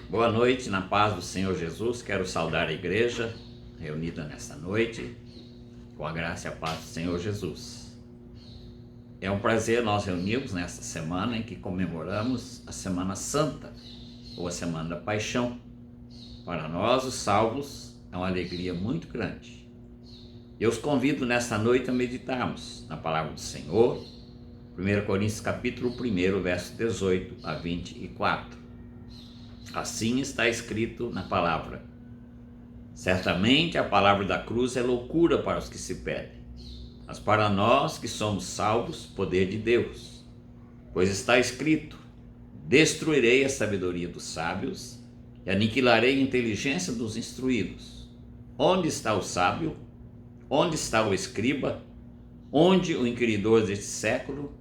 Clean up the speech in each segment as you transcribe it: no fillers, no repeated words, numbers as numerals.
Boa noite, na paz do Senhor Jesus. Quero saudar a igreja reunida nesta noite, com a graça e a paz do Senhor Jesus. É um prazer nós reunirmos nesta semana em que comemoramos a Semana Santa, ou a Semana da Paixão. Para nós, os salvos, é uma alegria muito grande. Eu os convido nesta noite a meditarmos na palavra do Senhor, 1 Coríntios capítulo 1, verso 18 a 24. Assim está escrito na palavra: certamente a palavra da cruz é loucura para os que se perdem, mas para nós que somos salvos, poder de Deus. Pois está escrito: destruirei a sabedoria dos sábios e aniquilarei a inteligência dos instruídos. Onde está o sábio? Onde está o escriba? Onde o inquiridor deste século?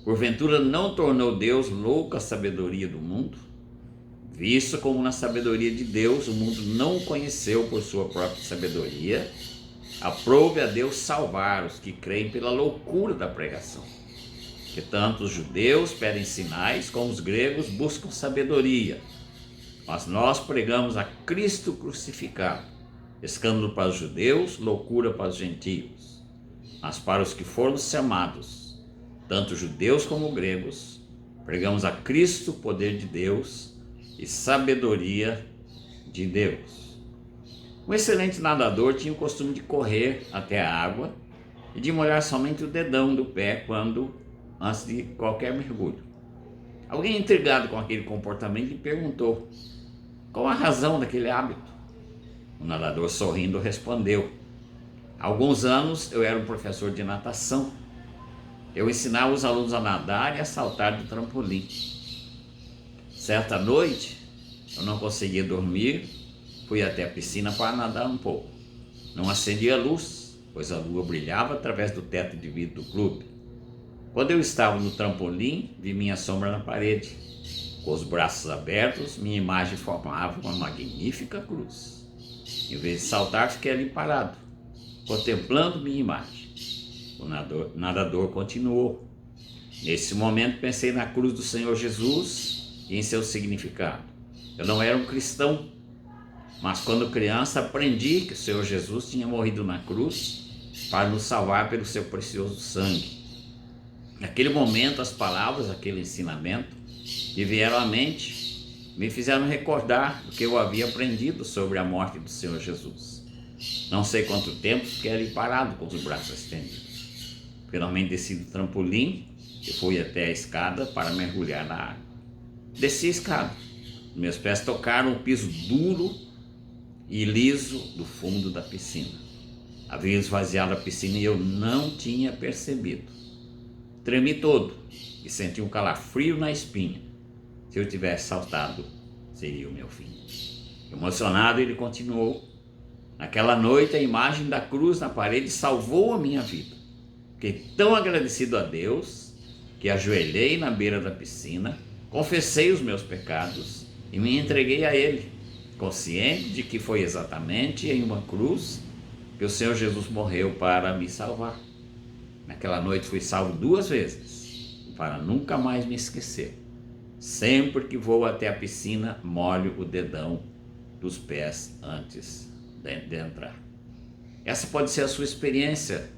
Porventura não tornou Deus louca a sabedoria do mundo? Visto como na sabedoria de Deus o mundo não o conheceu por sua própria sabedoria, aprove a Deus salvar os que creem pela loucura da pregação. Que tanto os judeus pedem sinais, como os gregos buscam sabedoria. Mas nós pregamos a Cristo crucificado, escândalo para os judeus, loucura para os gentios. Mas para os que foram chamados, tanto judeus como gregos, pregamos a Cristo, poder de Deus e sabedoria de Deus. Um excelente nadador tinha o costume de correr até a água e de molhar somente o dedão do pé antes de qualquer mergulho. Alguém intrigado com aquele comportamento lhe perguntou qual a razão daquele hábito. O nadador, sorrindo, respondeu: há alguns anos eu era um professor de natação. Eu ensinava os alunos a nadar e a saltar do trampolim. Certa noite, eu não conseguia dormir, fui até a piscina para nadar um pouco. Não acendia a luz, pois a lua brilhava através do teto de vidro do clube. Quando eu estava no trampolim, vi minha sombra na parede. Com os braços abertos, minha imagem formava uma magnífica cruz. Em vez de saltar, fiquei ali parado, contemplando minha imagem. O nadador continuou: nesse momento pensei na cruz do Senhor Jesus e em seu significado. Eu não era um cristão, mas quando criança aprendi que o Senhor Jesus tinha morrido na cruz para nos salvar pelo seu precioso sangue. Naquele momento, as palavras daquele ensinamento me vieram à mente, me fizeram recordar do que eu havia aprendido sobre a morte do Senhor Jesus. Não sei quanto tempo fiquei ali parado com os braços estendidos. Finalmente desci do trampolim e fui até a escada para mergulhar na água. Desci a escada, meus pés tocaram o piso duro e liso do fundo da piscina. Havia esvaziado a piscina e eu não tinha percebido. Tremi todo e senti um calafrio na espinha. Se eu tivesse saltado, seria o meu fim. Emocionado, ele continuou: naquela noite a imagem da cruz na parede salvou a minha vida. Fiquei tão agradecido a Deus que ajoelhei na beira da piscina, confessei os meus pecados e me entreguei a Ele, consciente de que foi exatamente em uma cruz que o Senhor Jesus morreu para me salvar. Naquela noite fui salvo 2 vezes, para nunca mais me esquecer. Sempre que vou até a piscina, molho o dedão dos pés antes de entrar. Essa pode ser a sua experiência,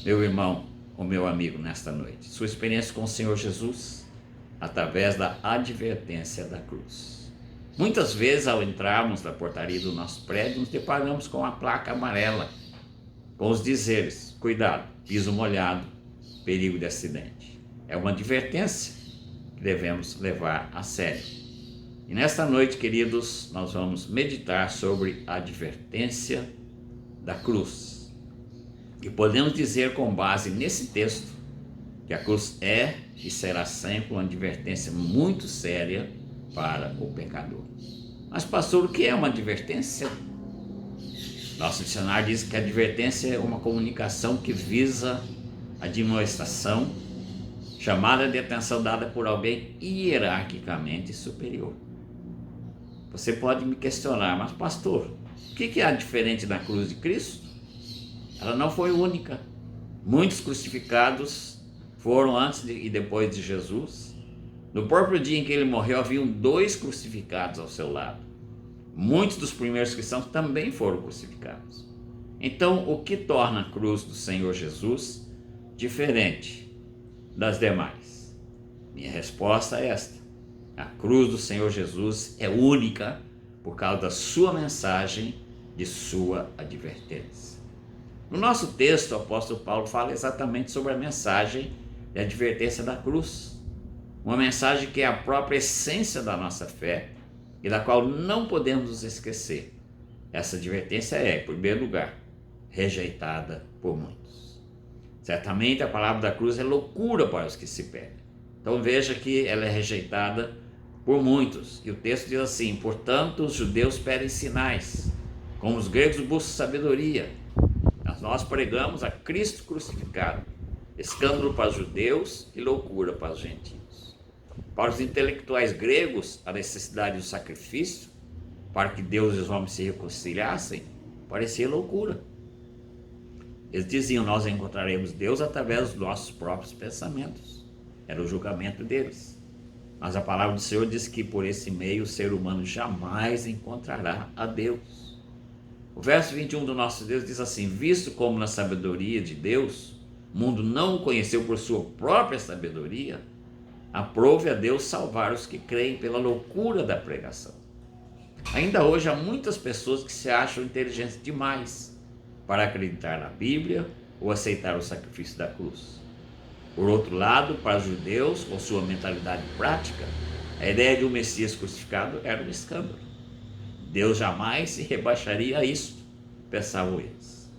meu irmão ou meu amigo, nesta noite. Sua experiência com o Senhor Jesus, através da advertência da cruz. Muitas vezes, ao entrarmos na portaria do nosso prédio, nos deparamos com a placa amarela, com os dizeres: cuidado, piso molhado, perigo de acidente. É uma advertência que devemos levar a sério. E nesta noite, queridos, nós vamos meditar sobre a advertência da cruz. E podemos dizer, com base nesse texto, que a cruz é e será sempre uma advertência muito séria para o pecador. Mas, pastor, o que é uma advertência? Nosso dicionário diz que a advertência é uma comunicação que visa a admoestação, chamada de atenção dada por alguém hierarquicamente superior. Você pode me questionar: mas, pastor, o que há diferente na cruz de Cristo? Ela não foi única. Muitos crucificados foram antes e depois de Jesus. No próprio dia em que ele morreu, haviam 2 crucificados ao seu lado. Muitos dos primeiros cristãos também foram crucificados. Então, o que torna a cruz do Senhor Jesus diferente das demais? Minha resposta é esta: a cruz do Senhor Jesus é única por causa da sua mensagem, de sua advertência. No nosso texto, o apóstolo Paulo fala exatamente sobre a mensagem e advertência da cruz. Uma mensagem que é a própria essência da nossa fé e da qual não podemos nos esquecer. Essa advertência é, em primeiro lugar, rejeitada por muitos. Certamente a palavra da cruz é loucura para os que se perdem. Então veja que ela é rejeitada por muitos. E o texto diz assim: portanto, os judeus pedem sinais, como os gregos buscam sabedoria. Mas nós pregamos a Cristo crucificado, escândalo para os judeus e loucura para os gentios. Para os intelectuais gregos, a necessidade do sacrifício, para que Deus e os homens se reconciliassem, parecia loucura. Eles diziam: nós encontraremos Deus através dos nossos próprios pensamentos. Era o julgamento deles. Mas a palavra do Senhor diz que por esse meio o ser humano jamais encontrará a Deus. O verso 21 do nosso Deus diz assim: visto como na sabedoria de Deus, o mundo não o conheceu por sua própria sabedoria, aprove a Deus salvar os que creem pela loucura da pregação. Ainda hoje há muitas pessoas que se acham inteligentes demais para acreditar na Bíblia ou aceitar o sacrifício da cruz. Por outro lado, para os judeus, com sua mentalidade prática, a ideia de um Messias crucificado era um escândalo. Deus jamais se rebaixaria a isso, pensavam eles.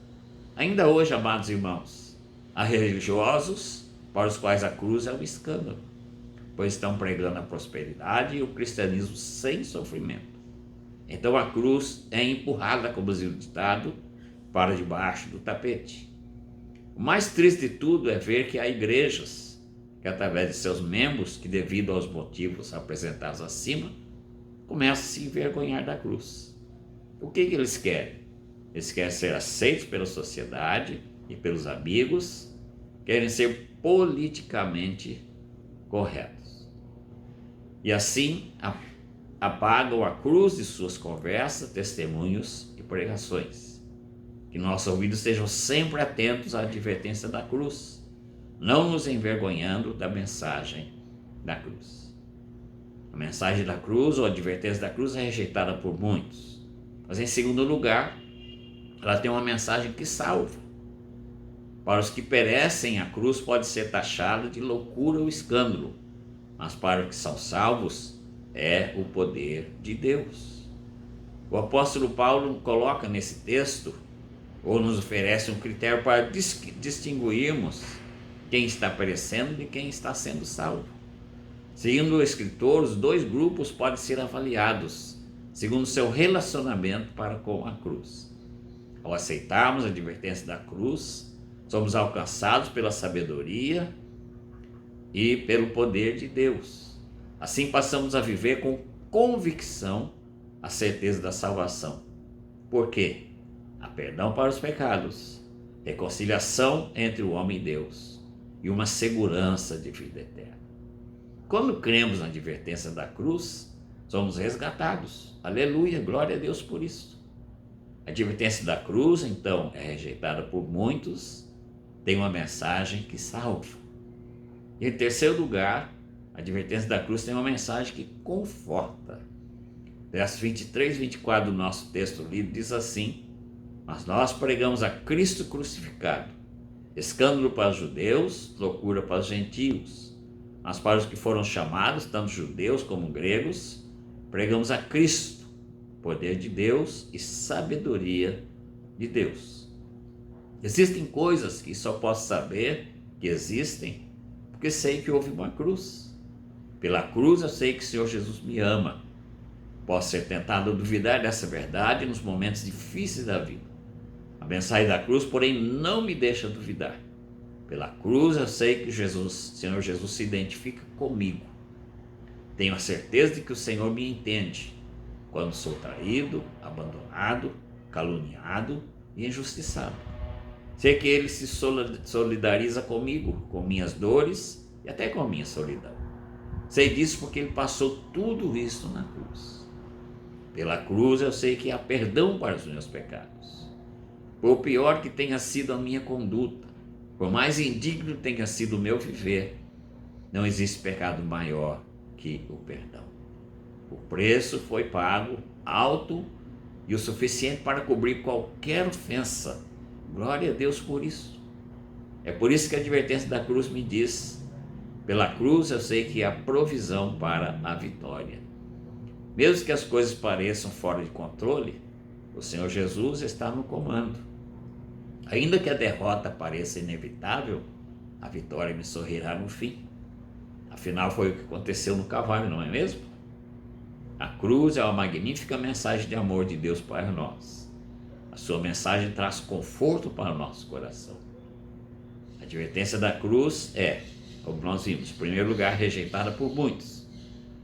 Ainda hoje, amados irmãos, há religiosos para os quais a cruz é um escândalo, pois estão pregando a prosperidade e o cristianismo sem sofrimento. Então a cruz é empurrada, como diz o ditado, para debaixo do tapete. O mais triste de tudo é ver que há igrejas que, através de seus membros, que devido aos motivos apresentados acima, começam a se envergonhar da cruz. O que eles querem? Eles querem ser aceitos pela sociedade e pelos amigos, querem ser politicamente corretos. E assim apagam a cruz de suas conversas, testemunhos e pregações. Que nossos ouvidos estejam sempre atentos à advertência da cruz, não nos envergonhando da mensagem da cruz. A mensagem da cruz ou a advertência da cruz é rejeitada por muitos, mas em segundo lugar, ela tem uma mensagem que salva. Para os que perecem, a cruz pode ser taxada de loucura ou escândalo, mas para os que são salvos, é o poder de Deus. O apóstolo Paulo coloca nesse texto, ou nos oferece um critério para distinguirmos quem está perecendo de quem está sendo salvo. Segundo o escritor, os 2 grupos podem ser avaliados segundo seu relacionamento para com a cruz. Ao aceitarmos a advertência da cruz, somos alcançados pela sabedoria e pelo poder de Deus. Assim passamos a viver com convicção a certeza da salvação. Por quê? Há perdão para os pecados, reconciliação entre o homem e Deus e uma segurança de vida eterna. Quando cremos na advertência da cruz, somos resgatados. Aleluia, glória a Deus por isso. A advertência da cruz, então, é rejeitada por muitos, tem uma mensagem que salva. E em terceiro lugar, a advertência da cruz tem uma mensagem que conforta. Versos 23 e 24 do nosso texto lido diz assim: mas nós pregamos a Cristo crucificado, escândalo para os judeus, loucura para os gentios. Mas para os que foram chamados, tanto judeus como gregos, pregamos a Cristo, poder de Deus e sabedoria de Deus. Existem coisas que só posso saber que existem porque sei que houve uma cruz. Pela cruz eu sei que o Senhor Jesus me ama. Posso ser tentado a duvidar dessa verdade nos momentos difíceis da vida. A mensagem da cruz, porém, não me deixa duvidar. Pela cruz eu sei que o Senhor Jesus se identifica comigo. Tenho a certeza de que o Senhor me entende quando sou traído, abandonado, caluniado e injustiçado. Sei que Ele se solidariza comigo, com minhas dores e até com a minha solidão. Sei disso porque ele passou tudo isso na cruz. Pela cruz eu sei que há perdão para os meus pecados. Por pior que tenha sido a minha conduta, por mais indigno tenha sido o meu viver, não existe pecado maior que o perdão. O preço foi pago, alto e o suficiente para cobrir qualquer ofensa. Glória a Deus por isso. É por isso que a advertência da cruz me diz: pela cruz eu sei que há provisão para a vitória. Mesmo que as coisas pareçam fora de controle, o Senhor Jesus está no comando. Ainda que a derrota pareça inevitável, a vitória me sorrirá no fim. Afinal, foi o que aconteceu no Calvário, não é mesmo? A cruz é uma magnífica mensagem de amor de Deus para nós. A sua mensagem traz conforto para o nosso coração. A advertência da cruz é, como nós vimos, em primeiro lugar, rejeitada por muitos.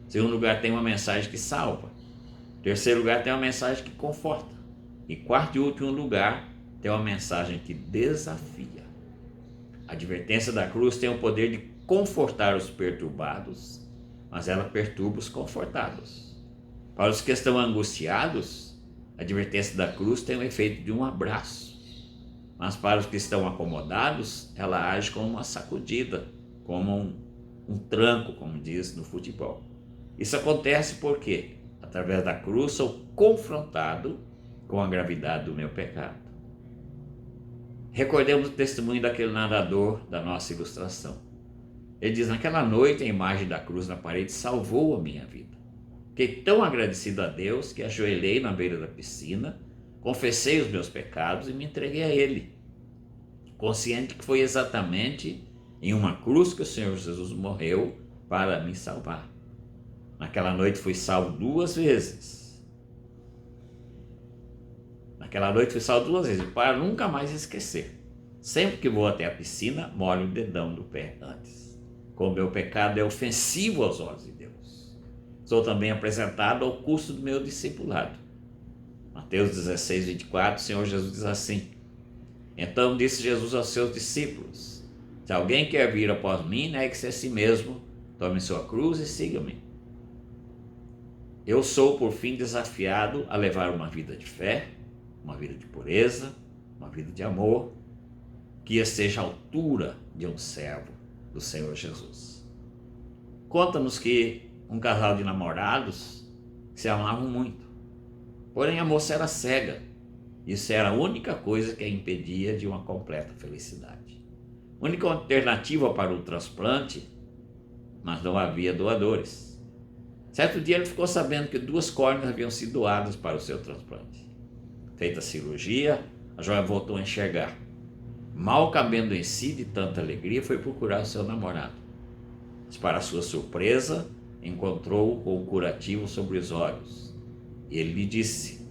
Em segundo lugar, tem uma mensagem que salva. Em terceiro lugar, tem uma mensagem que conforta. E quarto e último lugar, tem uma mensagem que desafia. A advertência da cruz tem o poder de confortar os perturbados, mas ela perturba os confortados. Para os que estão angustiados, a advertência da cruz tem o efeito de um abraço, mas para os que estão acomodados, ela age como uma sacudida, como um tranco, como diz no futebol. Isso acontece porque, através da cruz, sou confrontado com a gravidade do meu pecado. Recordemos o testemunho daquele narrador da nossa ilustração. Ele diz: naquela noite a imagem da cruz na parede salvou a minha vida. Fiquei tão agradecido a Deus que ajoelhei na beira da piscina, confessei os meus pecados e me entreguei a Ele, consciente que foi exatamente em uma cruz que o Senhor Jesus morreu para me salvar. Naquela noite fui salvo duas vezes. Para nunca mais esquecer. Sempre que vou até a piscina, molho o dedão do pé antes. Como meu pecado é ofensivo aos olhos de Deus. Sou também apresentado ao custo do meu discipulado. Mateus 16, 24, o Senhor Jesus diz assim: então disse Jesus aos seus discípulos: se alguém quer vir após mim, negue-se a si mesmo, tome sua cruz e siga-me. Eu sou, por fim, desafiado a levar uma vida de fé, uma vida de pureza, uma vida de amor, que esteja à altura de um servo do Senhor Jesus. Conta-nos que um casal de namorados se amavam muito, porém a moça era cega. Isso era a única coisa que a impedia de uma completa felicidade. A única alternativa para o transplante, mas não havia doadores. Certo dia ele ficou sabendo que 2 córneas haviam sido doadas para o seu transplante. Feita a cirurgia, a joia voltou a enxergar. Mal cabendo em si de tanta alegria, foi procurar o seu namorado. Mas, para sua surpresa, encontrou-o com o curativo sobre os olhos. E ele lhe disse: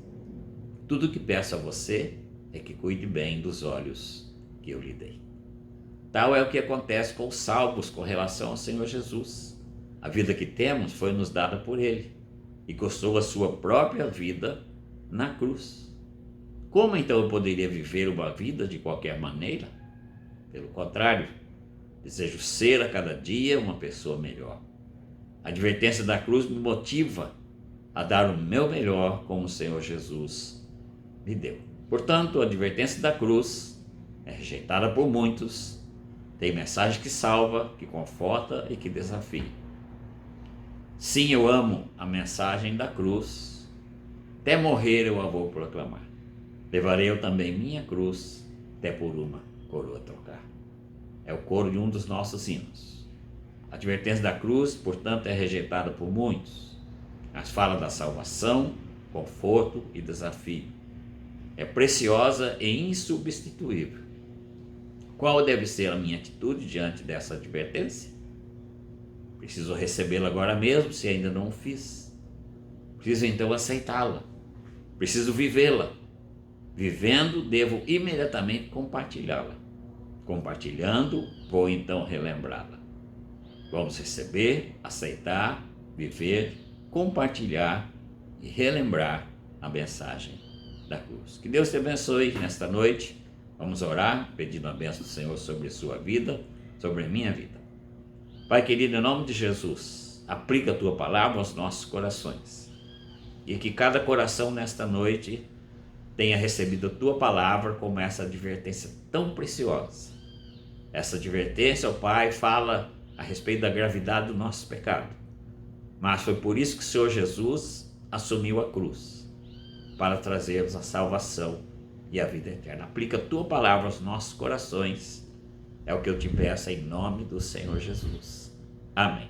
tudo o que peço a você é que cuide bem dos olhos que eu lhe dei. Tal é o que acontece com os salvos com relação ao Senhor Jesus. A vida que temos foi nos dada por Ele e custou a sua própria vida na cruz. Como então eu poderia viver uma vida de qualquer maneira? Pelo contrário, desejo ser a cada dia uma pessoa melhor. A advertência da cruz me motiva a dar o meu melhor como o Senhor Jesus me deu. Portanto, a advertência da cruz é rejeitada por muitos, tem mensagem que salva, que conforta e que desafia. Sim, eu amo a mensagem da cruz, até morrer eu a vou proclamar. Levarei eu também minha cruz, até por uma coroa trocar. É o coro de um dos nossos hinos. A advertência da cruz, portanto, é rejeitada por muitos, mas fala da salvação, conforto e desafio. É preciosa e insubstituível. Qual deve ser a minha atitude diante dessa advertência? Preciso recebê-la agora mesmo, se ainda não o fiz. Preciso então aceitá-la. Preciso vivê-la. Vivendo, devo imediatamente compartilhá-la. Compartilhando, vou então relembrá-la. Vamos receber, aceitar, viver, compartilhar e relembrar a mensagem da cruz. Que Deus te abençoe nesta noite. Vamos orar, pedindo a bênção do Senhor sobre a sua vida, sobre a minha vida. Pai querido, em nome de Jesus, aplica a tua palavra aos nossos corações. E que cada coração nesta noite tenha recebido a tua palavra como essa advertência tão preciosa. Essa advertência, ó Pai, fala a respeito da gravidade do nosso pecado. Mas foi por isso que o Senhor Jesus assumiu a cruz, para trazermos a salvação e a vida eterna. Aplica a tua palavra aos nossos corações. É o que eu te peço em nome do Senhor Jesus. Amém.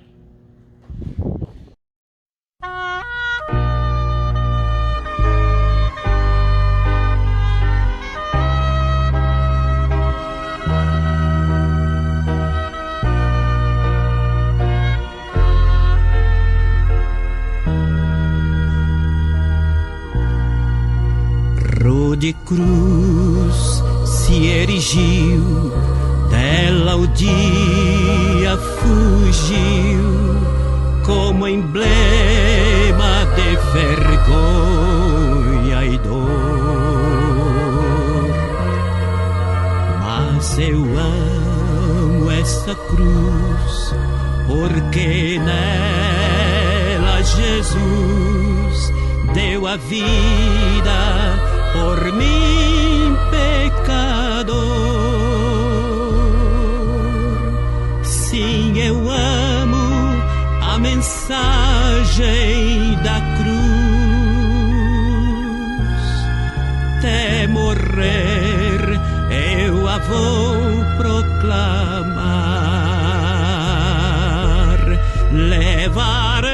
De cruz se erigiu, dela o dia fugiu, como emblema de vergonha e dor. Mas eu amo essa cruz, porque nela Jesus deu a vida por mim, pecador. Sim, eu amo a mensagem da cruz. Até morrer eu a vou proclamar. Levarei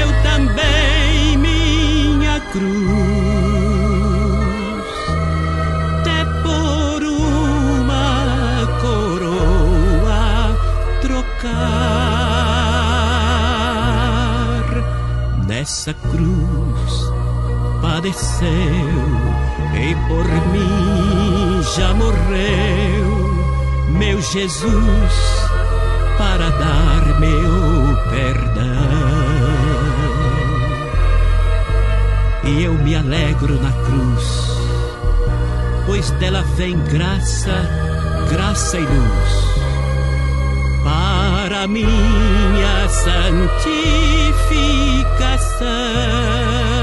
eu também minha cruz, nessa cruz padeceu e por mim já morreu meu Jesus para dar meu perdão. E eu me alegro na cruz, pois dela vem graça, graça e luz para minha santificação.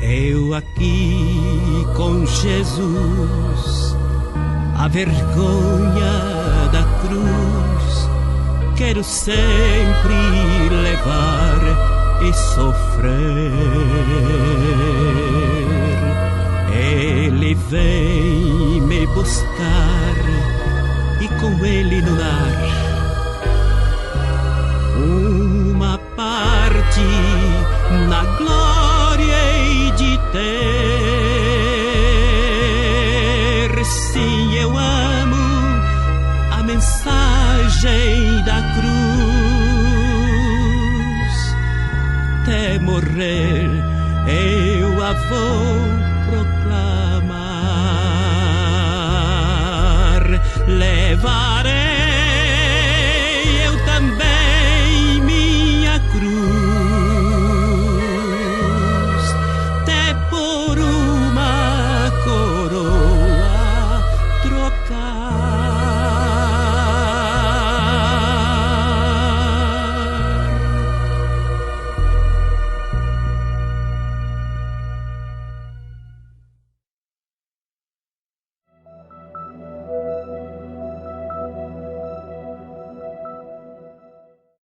Eu aqui com Jesus, a vergonha da cruz, quero sempre levar e sofrer. Ele vem me buscar e com ele no lar uma parte na glória hei de ter. Sim, eu amo a mensagem da cruz. Até morrer eu a vou